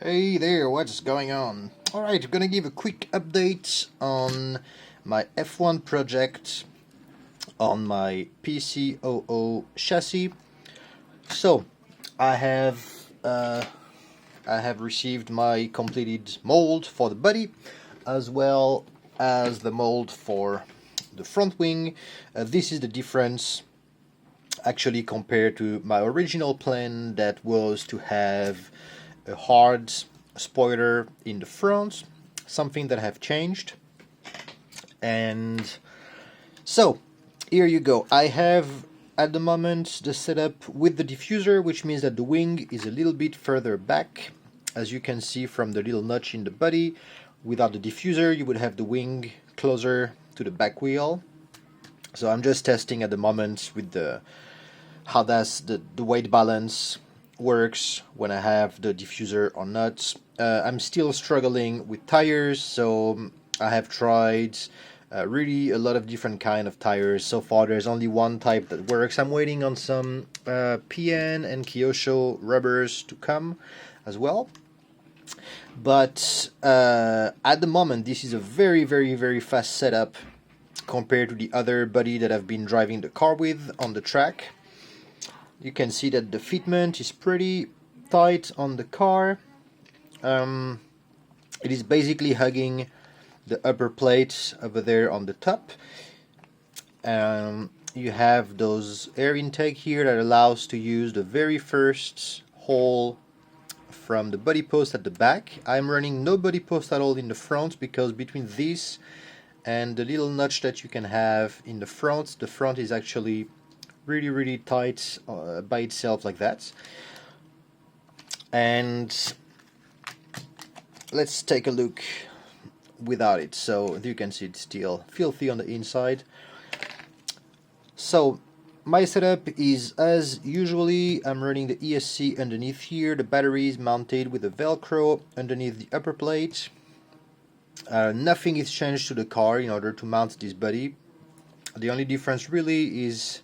Hey there, what's going on? Alright, I'm gonna give a quick update on my F1 project on my PC-00 chassis. So, I have received my completed mold for the body, as well as the mold for the front wing. This is the difference actually compared to my original plan that was to have a hard spoiler in the front, something that have changed. And so here you go. I have at the moment the setup with the diffuser, which means that the wing is a little bit further back, as you can see from the little notch in the body. Without the diffuser you would have the wing closer to the back wheel. So I'm just testing at the moment with the how does the weight balance works when I have the diffuser or not. I'm still struggling with tires, so I have tried really a lot of different kind of tires. So far there's only one type that works. I'm waiting on some PN and Kyosho rubbers to come as well. But at the moment this is a very fast setup compared to the other body that I've been driving the car with on the track. You can see that the fitment is pretty tight on the car. It is basically hugging the upper plate over there on the top. You have those air intake here that allows to use the very first hole from the body post at the back. I'm running no body post at all in the front, because between this and the little notch that you can have in the front is actually really tight by itself like that. And let's take a look without it. So you can see it's still filthy on the inside. So my setup is as usually. I'm running the ESC underneath here. The battery is mounted with a Velcro underneath the upper plate. Nothing is changed to the car in order to mount this body. The only difference really is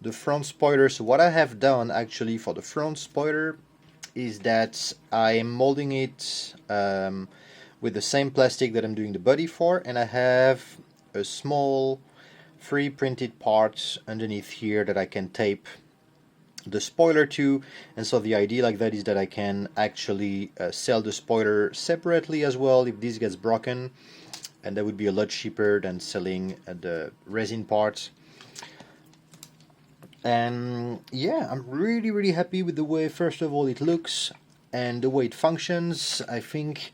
the front spoiler. So what I have done actually for the front spoiler is that I am molding it with the same plastic that I'm doing the body for, and I have a small free printed part underneath here that I can tape the spoiler to. And so the idea like that is that I can actually sell the spoiler separately as well if this gets broken, and that would be a lot cheaper than selling the resin part. And yeah, I'm really happy with the way, first of all, it looks and the way it functions. I think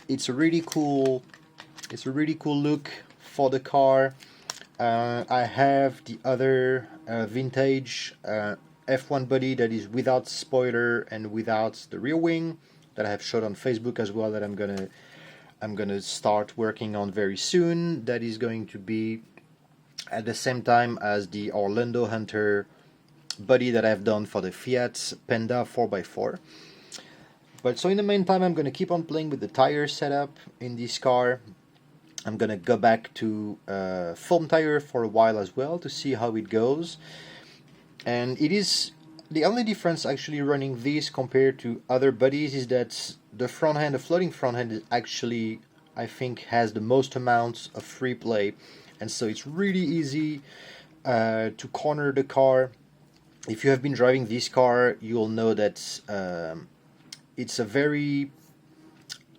it's a really cool look for the car. I have the other vintage F1 body that is without spoiler and without the rear wing that I have showed on Facebook as well, that I'm gonna start working on very soon. That is going to be at the same time as the Orlando Hunter body that I've done for the Fiat Panda 4x4. But so in the meantime, I'm going to keep on playing with the tire setup in this car. I'm going to go back to foam tire for a while as well to see how it goes. And it is the only difference actually running this compared to other bodies is that the front end, the floating front end, is actually, I think, has the most amount of free play. And so it's really easy to corner the car. If you have been driving this car, you'll know that it's a very,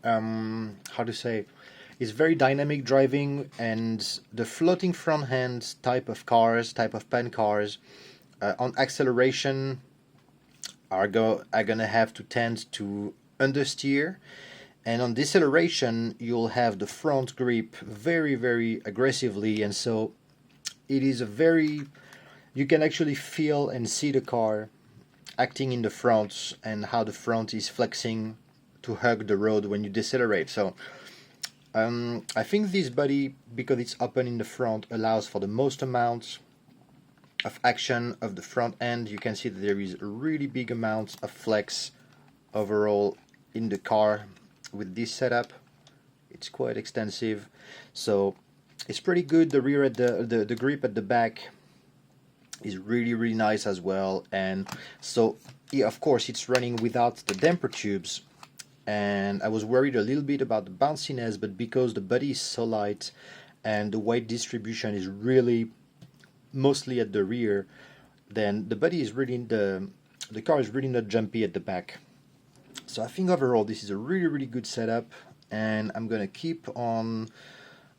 it's very dynamic driving, and the floating front end type of cars, type of pan cars, on acceleration are gonna have to tend to understeer. And on deceleration, you'll have the front grip very aggressively, and so it is you can actually feel and see the car acting in the front and how the front is flexing to hug the road when you decelerate. So I think this body, because it's open in the front, allows for the most amount of action of the front end. You can see that there is a really big amount of flex overall in the car. With this setup, it's quite extensive, so it's pretty good. The rear at the grip at the back is really nice as well. And so yeah, of course it's running without the damper tubes, and I was worried a little bit about the bounciness, but because the body is so light and the weight distribution is really mostly at the rear, then the body is really the car is really not jumpy at the back. So I think overall this is a really good setup, and I'm gonna keep on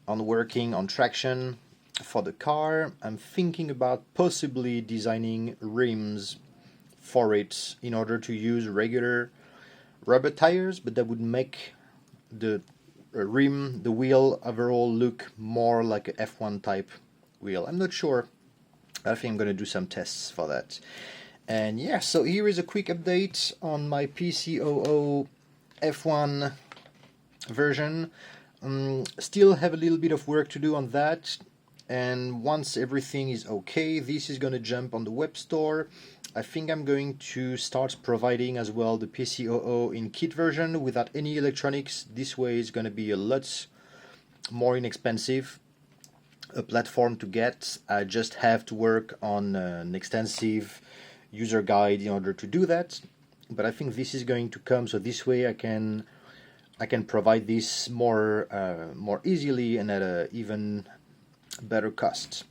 working on traction for the car. I'm thinking about possibly designing rims for it in order to use regular rubber tires, but that would make the rim, the wheel overall look more like a F1 type wheel. I'm not sure. I think I'm going to do some tests for that. And yeah, so here is a quick update on my PC-00 F1 version. Still have a little bit of work to do on that, and once everything is okay, this is going to jump on the web store. I think I'm going to start providing as well the PC-00 in kit version without any electronics. This way is going to be a lot more inexpensive a platform to get. I just have to work on an extensive user guide in order to do that, but I think this is going to come, so this way I can provide this more easily and at a even better cost.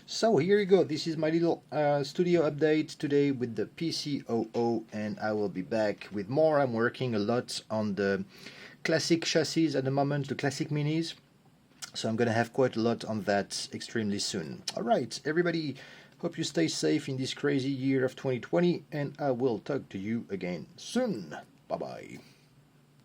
So here you go, this is my little studio update today with the PC-00, and I will be back with more. I'm working a lot on the classic chassis at the moment, the classic minis, so I'm gonna have quite a lot on that extremely soon. Alright everybody, hope you stay safe in this crazy year of 2020, and I will talk to you again soon. Bye bye.